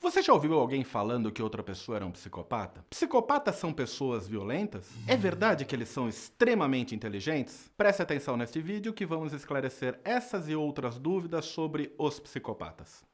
Você já ouviu alguém falando que outra pessoa era um psicopata? Psicopatas são pessoas violentas? É verdade que eles são extremamente inteligentes? Preste atenção neste vídeo que vamos esclarecer essas e outras dúvidas sobre os psicopatas.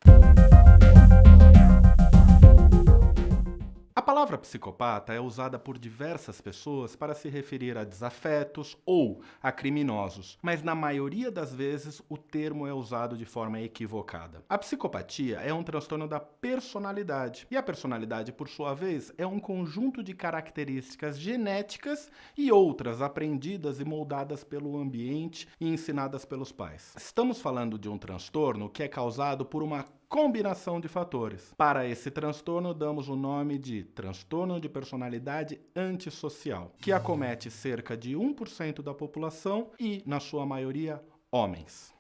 A palavra psicopata é usada por diversas pessoas para se referir a desafetos ou a criminosos, mas na maioria das vezes o termo é usado de forma equivocada. A psicopatia é um transtorno da personalidade, e a personalidade, por sua vez, é um conjunto de características genéticas e outras aprendidas e moldadas pelo ambiente e ensinadas pelos pais. Estamos falando de um transtorno que é causado por uma combinação de fatores. Para esse transtorno, damos o nome de transtorno de personalidade antissocial, que acomete cerca de 1% da população e, na sua maioria, homens.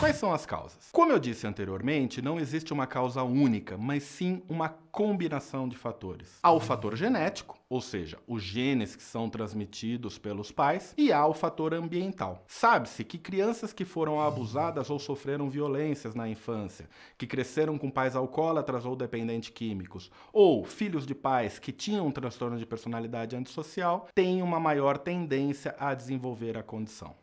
Quais são as causas? Como eu disse anteriormente, não existe uma causa única, mas sim uma combinação de fatores. Há o fator genético, ou seja, os genes que são transmitidos pelos pais, e há o fator ambiental. Sabe-se que crianças que foram abusadas ou sofreram violências na infância, que cresceram com pais alcoólatras ou dependentes químicos, ou filhos de pais que tinham um transtorno de personalidade antissocial, têm uma maior tendência a desenvolver a condição.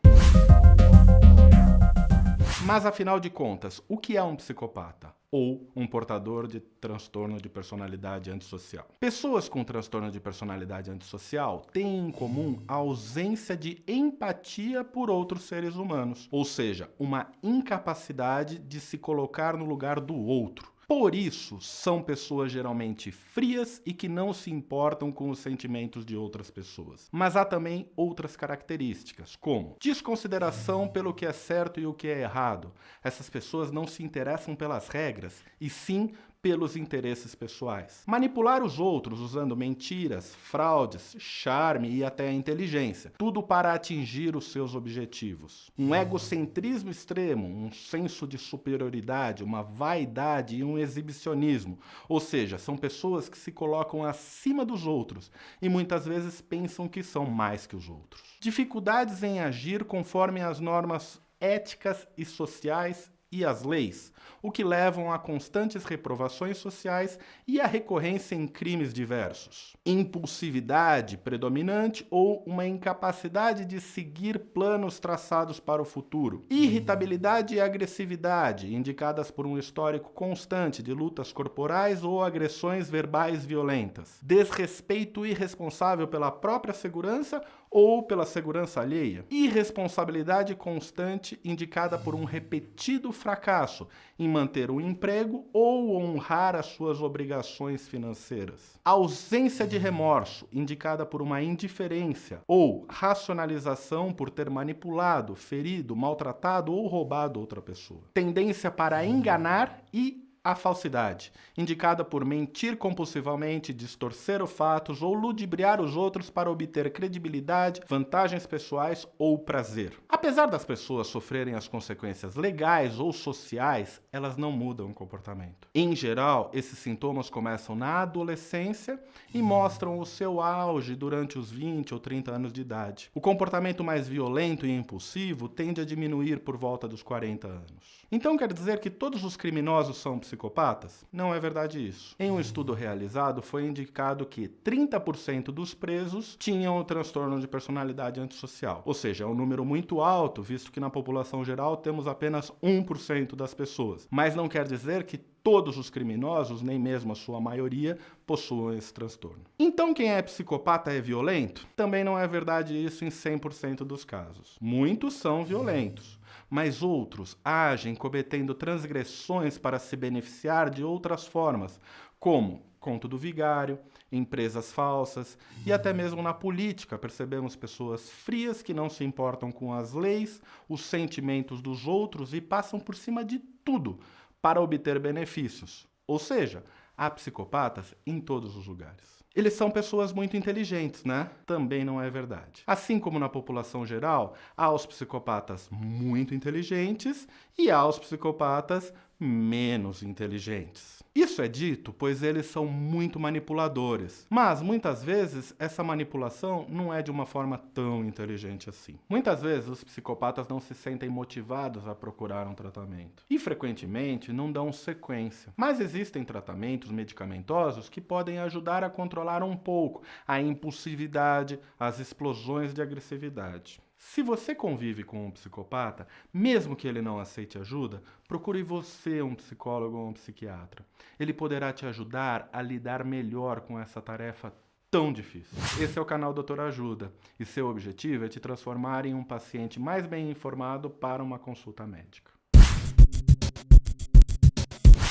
Mas, afinal de contas, o que é um psicopata? Ou um portador de transtorno de personalidade antissocial? Pessoas com transtorno de personalidade antissocial têm em comum a ausência de empatia por outros seres humanos, ou seja, uma incapacidade de se colocar no lugar do outro. Por isso, são pessoas geralmente frias e que não se importam com os sentimentos de outras pessoas. Mas há também outras características, como desconsideração pelo que é certo e o que é errado. Essas pessoas não se interessam pelas regras, e sim pelos interesses pessoais. Manipular os outros usando mentiras, fraudes, charme e até a inteligência. Tudo para atingir os seus objetivos. Um egocentrismo extremo, um senso de superioridade, uma vaidade e um exibicionismo. Ou seja, são pessoas que se colocam acima dos outros e muitas vezes pensam que são mais que os outros. Dificuldades em agir conforme as normas éticas e sociais e as leis, o que levam a constantes reprovações sociais e a recorrência em crimes diversos. Impulsividade predominante ou uma incapacidade de seguir planos traçados para o futuro. Irritabilidade e agressividade, indicadas por um histórico constante de lutas corporais ou agressões verbais violentas. Desrespeito irresponsável pela própria segurança ou pela segurança alheia. Irresponsabilidade constante, indicada por um repetido fracasso em manter o emprego ou honrar as suas obrigações financeiras. Ausência de remorso, indicada por uma indiferença ou racionalização por ter manipulado, ferido, maltratado ou roubado outra pessoa. Tendência para enganar e a falsidade, indicada por mentir compulsivamente, distorcer os fatos ou ludibriar os outros para obter credibilidade, vantagens pessoais ou prazer. Apesar das pessoas sofrerem as consequências legais ou sociais, elas não mudam o comportamento. Em geral, esses sintomas começam na adolescência e mostram o seu auge durante os 20 ou 30 anos de idade. O comportamento mais violento e impulsivo tende a diminuir por volta dos 40 anos. Então quer dizer que todos os criminosos são psicopatas? Não é verdade isso. Em um estudo realizado, foi indicado que 30% dos presos tinham o transtorno de personalidade antissocial. Ou seja, é um número muito alto, visto que na população geral temos apenas 1% das pessoas. Mas não quer dizer que todos os criminosos, nem mesmo a sua maioria, possuam esse transtorno. Então quem é psicopata é violento? Também não é verdade isso em 100% dos casos. Muitos são violentos, mas outros agem cometendo transgressões para se beneficiar de outras formas, como conto do vigário, empresas falsas e até mesmo na política percebemos pessoas frias que não se importam com as leis, os sentimentos dos outros e passam por cima de tudo para obter benefícios. Ou seja, há psicopatas em todos os lugares. Eles são pessoas muito inteligentes, né? Também não é verdade. Assim como na população geral, há os psicopatas muito inteligentes e há os psicopatas menos inteligentes. Isso é dito pois eles são muito manipuladores, mas muitas vezes essa manipulação não é de uma forma tão inteligente assim. Muitas vezes os psicopatas não se sentem motivados a procurar um tratamento e frequentemente não dão sequência. Mas existem tratamentos medicamentosos que podem ajudar a controlar um pouco a impulsividade, as explosões de agressividade. Se você convive com um psicopata, mesmo que ele não aceite ajuda, procure você um psicólogo ou um psiquiatra. Ele poderá te ajudar a lidar melhor com essa tarefa tão difícil. Esse é o canal Doutor Ajuda e seu objetivo é te transformar em um paciente mais bem informado para uma consulta médica.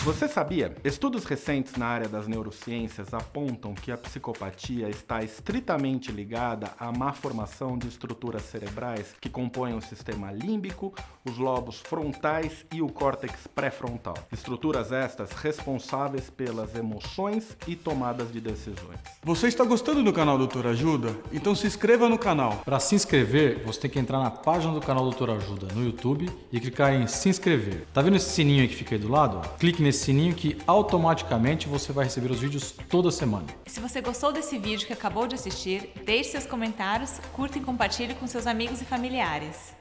Você sabia? Estudos recentes na área das neurociências apontam que a psicopatia está estritamente ligada à má formação de estruturas cerebrais que compõem o sistema límbico, os lobos frontais e o córtex pré-frontal. Estruturas estas responsáveis pelas emoções e tomadas de decisões. Você está gostando do canal Doutor Ajuda? Então se inscreva no canal. Para se inscrever, você tem que entrar na página do canal Doutor Ajuda no YouTube e clicar em se inscrever. Tá vendo esse sininho aí que fica aí do lado? Clique nesse sininho que automaticamente você vai receber os vídeos toda semana. Se você gostou desse vídeo que acabou de assistir, deixe seus comentários, curta e compartilhe com seus amigos e familiares.